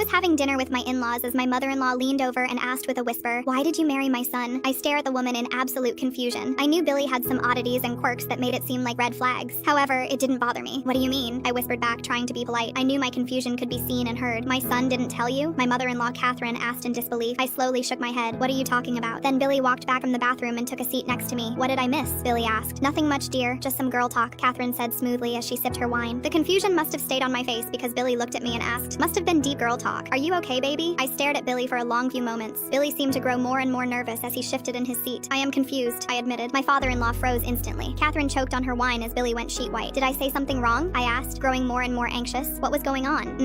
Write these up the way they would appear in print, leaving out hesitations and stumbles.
was having dinner with my in-laws as my mother-in-law leaned over and asked with a whisper, "Why did you marry my son?" I stare at the woman in absolute confusion. I knew Billy had some oddities and quirks that made it seem like red flags. However, it didn't bother me. "What do you mean?" I whispered back, trying to be polite. I knew my confusion could be seen and heard. "My son didn't tell you?" My mother-in-law Catherine asked in disbelief. I slowly shook my head. "What are you talking about?" Then Billy walked back from the bathroom and took a seat next to me. "What did I miss?" Billy asked. "Nothing much, dear. Just some girl talk," Catherine said smoothly as she sipped her wine. The confusion must have stayed on my face because Billy looked at me and asked, "Must have been deep girl talk. Are you okay, baby?" I stared at Billy for a long few moments. Billy seemed to grow more and more nervous as he shifted in his seat. "I am confused," I admitted. My father-in-law froze instantly. Catherine choked on her wine as Billy went sheet white. "Did I say something wrong?" I asked, growing more and more anxious. "What was going on?"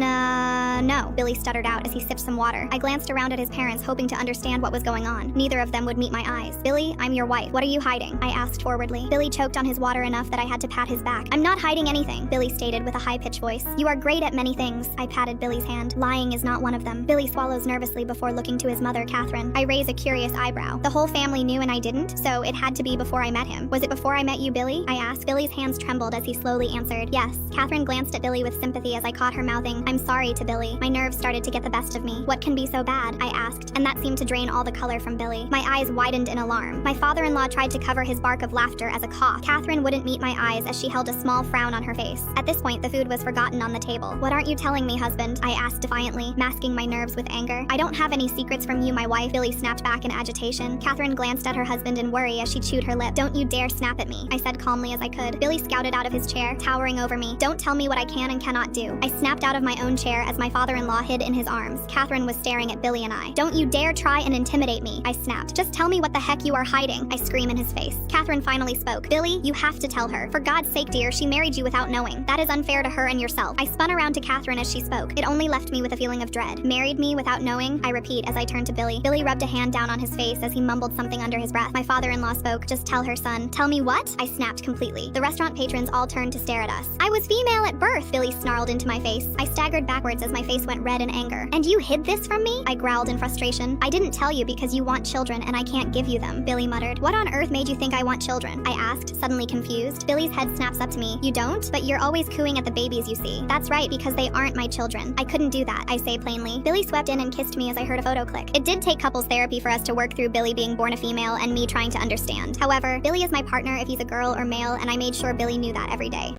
No, Billy stuttered out as he sipped some water. I glanced around at his parents, hoping to understand what was going on. Neither of them would meet my eyes. "Billy, I'm your wife. What are you hiding?" I asked forwardly. Billy choked on his water enough that I had to pat his back. "I'm not hiding anything," Billy stated with a high-pitched voice. "You are great at many things." I patted Billy's hand. "Lying is not one of them." Billy swallows nervously before looking to his mother, Catherine. I raise a curious eyebrow. "The whole family knew and I didn't, so it had to be before I met him." "Was it before I met you, Billy?" I asked. Billy's hands trembled as he slowly answered, "Yes." Catherine glanced at Billy with sympathy as I caught her mouthing, "I'm sorry," to Billy. My nerves started to get the best of me. "What can be so bad?" I asked, and that seemed to drain all the color from Billy. My eyes widened in alarm. My father-in-law tried to cover his bark of laughter as a cough. Catherine wouldn't meet my eyes as she held a small frown on her face. At this point, the food was forgotten on the table. "What aren't you telling me, husband?" I asked defiantly, masking my nerves with anger. "I don't have any secrets from you, my wife," Billy snapped back in agitation. Catherine glanced at her husband in worry as she chewed her lip. "Don't you dare snap at me," I said calmly as I could. Billy scouted out of his chair, towering over me. "Don't tell me what I can and cannot do." I snapped out of my own chair as my father-in-law hid in his arms. Catherine was staring at Billy and I. "Don't you dare try and intimidate me," I snapped. "Just tell me what the heck you are hiding," I screamed in his face. Catherine finally spoke. "Billy, you have to tell her. For God's sake, dear, she married you without knowing. That is unfair to her and yourself." I spun around to Catherine as she spoke. It only left me with a feeling of dread. "Married me without knowing?" I repeat as I turned to Billy. Billy rubbed a hand down on his face as he mumbled something under his breath. My father-in-law spoke. "Just tell her, son." "Tell me what?" I snapped completely. The restaurant patrons all turned to stare at us. "I was female at birth," Billy snarled into my face. I staggered backwards as my face went red in anger. "And you hid this from me?" I growled in frustration. "I didn't tell you because you want children and I can't give you them," Billy muttered. "What on earth made you think I want children?" I asked, suddenly confused. Billy's head snaps up to me. "You don't? But you're always cooing at the babies you see." "That's right, because they aren't my children." "I couldn't do that," I say plainly. Billy swept in and kissed me as I heard a photo click. It did take couples therapy for us to work through Billy being born a female and me trying to understand. However, Billy is my partner if he's a girl or male, and I made sure Billy knew that every day.